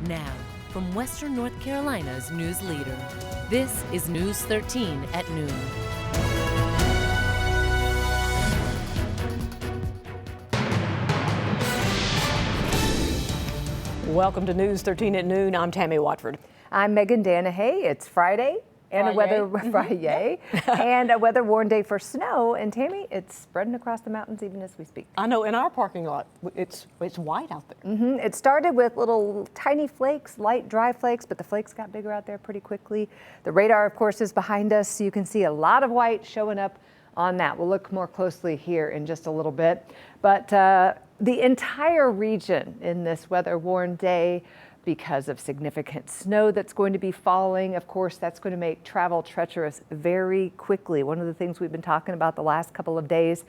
Now, from Western North Carolina's news leader, this is News 13 at noon. Welcome to News 13 at noon. I'm Tammy Watford. I'm Megan Danahay. It's Friday and a weather and a weather-worn day for snow. And Tammy, it's spreading across the mountains even as we speak. I know in our parking lot, it's white out there. It started with little tiny flakes, light dry flakes, but the flakes got bigger out there pretty quickly. The radar, of course, is behind us, so you can see a lot of white showing up on that. We'll look more closely here in just a little bit. But the entire region in this weather-worn day, because of significant snow that's going to be falling. Of course, that's going to make travel treacherous very quickly. One of the things we've been talking about the last couple of days,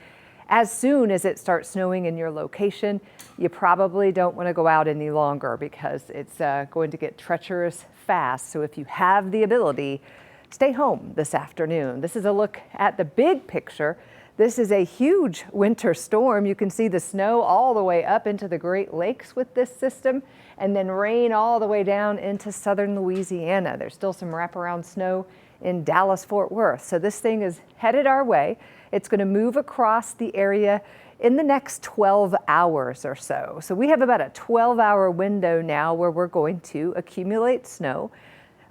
as soon as it starts snowing in your location, you probably don't want to go out any longer because it's going to get treacherous fast. So if you have the ability, stay home this afternoon. This is a look at the big picture. This is a huge winter storm. You can see the snow all the way up into the Great Lakes with this system, and then rain all the way down into southern Louisiana. There's still some wraparound snow in Dallas-Fort Worth. So this thing is headed our way. It's going to move across the area in the next 12 hours or so. So we have about a 12-hour window now where we're going to accumulate snow.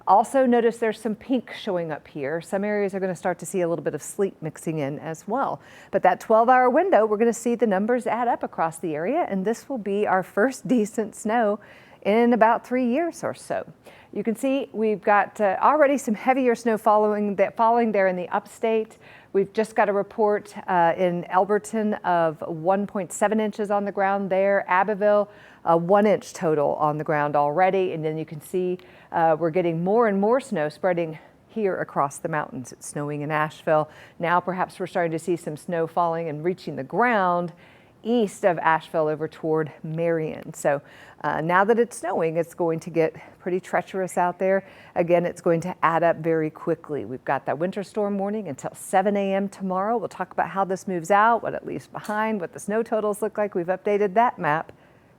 Also notice there's some pink showing up here. Some areas are going to start to see a little bit of sleet mixing in as well. But that 12-hour window, we're going to see the numbers add up across the area, and this will be our first decent snow in about 3 years or so. You can see we've got already some heavier snow falling there in the Upstate. We've just got a report in Elberton of 1.7 inches on the ground there. Abbeville, 1 inch total on the ground already. And then you can see we're getting more and more snow spreading here across the mountains. It's snowing in Asheville. Now perhaps we're starting to see some snow falling and reaching the ground east of Asheville over toward Marion. So now that it's snowing, it's going to get pretty treacherous out there. Again, it's going to add up very quickly. We've got that winter storm warning until 7 a.m. tomorrow. We'll talk about how this moves out, what it leaves behind, what the snow totals look like. We've updated that map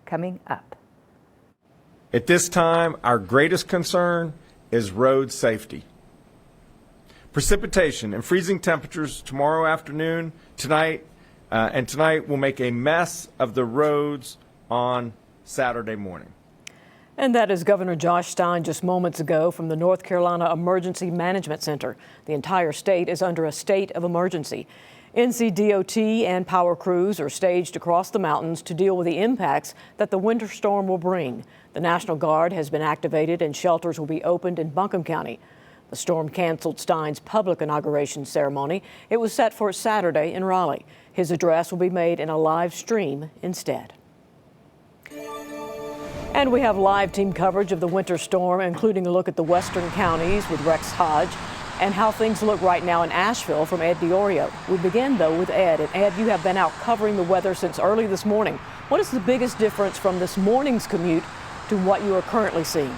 coming up. At this time, our greatest concern is road safety. Precipitation and freezing temperatures tomorrow afternoon, tonight will make a mess of the roads on Saturday morning. And that is Governor Josh Stein just moments ago from the North Carolina Emergency Management Center. The entire state is under a state of emergency. NCDOT and power crews are staged across the mountains to deal with the impacts that the winter storm will bring. The National Guard has been activated and shelters will be opened in Buncombe County. The storm canceled Stein's public inauguration ceremony. It was set for Saturday in Raleigh. His address will be made in a live stream instead. And we have live team coverage of the winter storm, including a look at the western counties with Rex Hodge and how things look right now in Asheville from Ed DiOrio. We begin, though, with Ed. And Ed, you have been out covering the weather since early this morning. What is the biggest difference from this morning's commute to what you are currently seeing?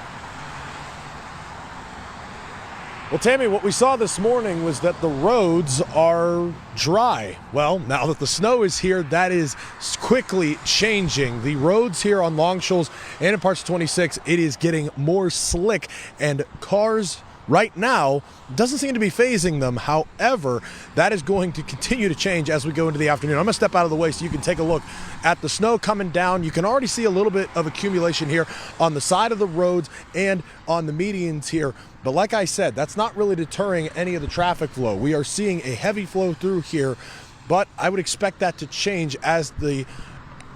Well, Tammy, what we saw this morning was that the roads are dry. Well, now that the snow is here, that is quickly changing. The roads here on Long Shoals and in parts of 26, it is getting more slick, and cars right now doesn't seem to be phasing them. However, that is going to continue to change as we go into the afternoon. I'm going to step out of the way so you can take a look at the snow coming down. You can already see a little bit of accumulation here on the side of the roads and on the medians here. But like I said, that's not really deterring any of the traffic flow. We are seeing a heavy flow through here, but I would expect that to change as the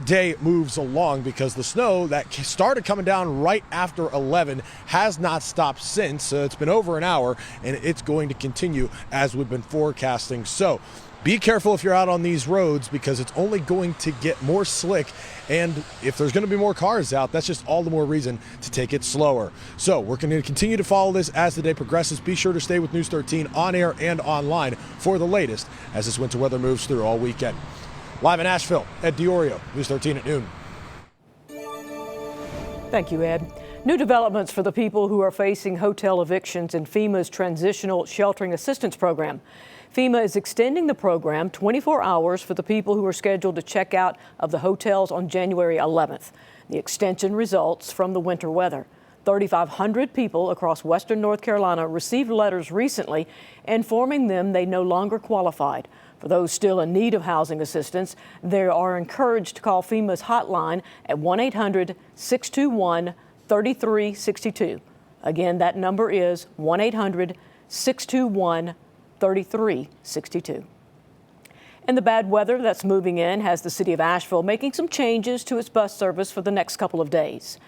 day moves along, because the snow that started coming down right after 11 has not stopped since. It's been over an hour, and it's going to continue as we've been forecasting. So be careful if you're out on these roads, because it's only going to get more slick, and if there's going to be more cars out, that's just all the more reason to take it slower. So we're going to continue to follow this as the day progresses. Be sure to stay with News 13 on air and online for the latest as this winter weather moves through all weekend. Live in Asheville, Ed DiOrio, News 13 at noon. Thank you, Ed. New developments for the people who are facing hotel evictions in FEMA's Transitional Sheltering Assistance Program. FEMA is extending the program 24 hours for the people who are scheduled to check out of the hotels on January 11th. The extension results from the winter weather. 3,500 people across western North Carolina received letters recently informing them they no longer qualified. For those still in need of housing assistance, they are encouraged to call FEMA's hotline at 1-800-621-3362. Again, that number is 1-800-621-3362. And the bad weather that's moving in has the city of Asheville making some changes to its bus service for the next couple of days.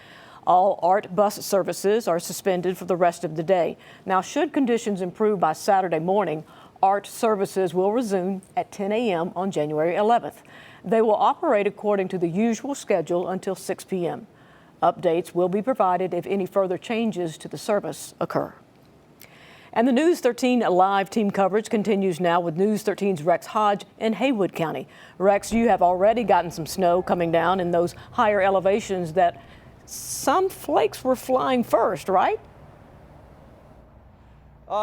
All ART bus services are suspended for the rest of the day. Now, should conditions improve by Saturday morning, ART services will resume at 10 a.m. on January 11th. They will operate according to the usual schedule until 6 p.m. Updates will be provided if any further changes to the service occur. And the News 13 live team coverage continues now with News 13's Rex Hodge in Haywood County. Rex, you have already gotten some snow coming down in those higher elevations that some flakes were flying first, right?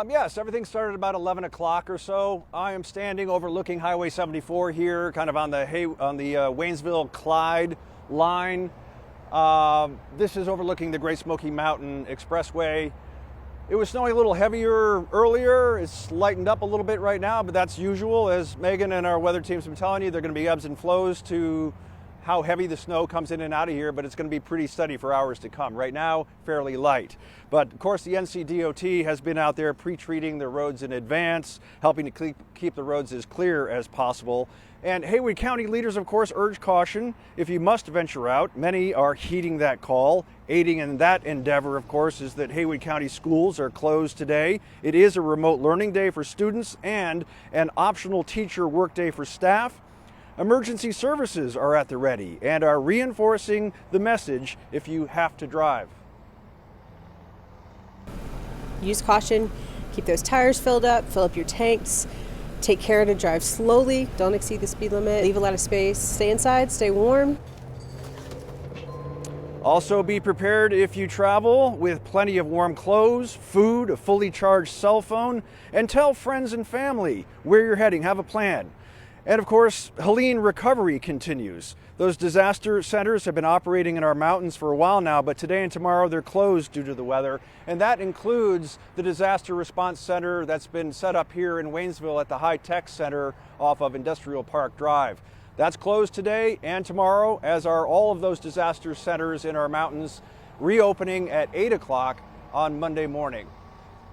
Yes, everything started about 11 o'clock or so. I am standing overlooking Highway 74 here, kind of on the Waynesville-Clyde line. This is overlooking the Great Smoky Mountain Expressway. It was snowing a little heavier earlier. It's lightened up a little bit right now, but that's usual. As Megan and our weather teams have been telling you, there are going to be ebbs and flows to how heavy the snow comes in and out of here, but it's going to be pretty steady for hours to come. Right now, fairly light. But of course, the NCDOT has been out there pre-treating the roads in advance, helping to keep the roads as clear as possible. And Haywood County leaders, of course, urge caution if you must venture out. Many are heeding that call. Aiding in that endeavor, of course, is that Haywood County schools are closed today. It is a remote learning day for students and an optional teacher workday for staff. Emergency services are at the ready and are reinforcing the message if you have to drive. Use caution, keep those tires filled up, fill up your tanks, take care to drive slowly, don't exceed the speed limit, leave a lot of space, stay inside, stay warm. Also be prepared if you travel with plenty of warm clothes, food, a fully charged cell phone, and tell friends and family where you're heading, have a plan. And of course, Helene recovery continues. Those disaster centers have been operating in our mountains for a while now, but today and tomorrow they're closed due to the weather. And that includes the disaster response center that's been set up here in Waynesville at the High Tech Center off of Industrial Park Drive. That's closed today and tomorrow, as are all of those disaster centers in our mountains, reopening at 8 o'clock on Monday morning.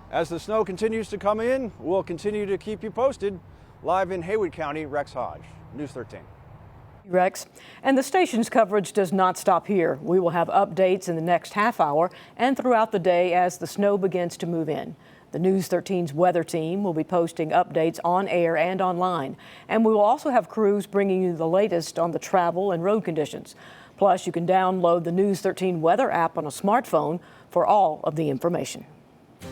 As the snow continues to come in, we'll continue to keep you posted. Live in Haywood County, Rex Hodge, News 13. Rex, and the station's coverage does not stop here. We will have updates in the next half hour and throughout the day as the snow begins to move in. The News 13's weather team will be posting updates on air and online. And we will also have crews bringing you the latest on the travel and road conditions. Plus, you can download the News 13 weather app on a smartphone for all of the information.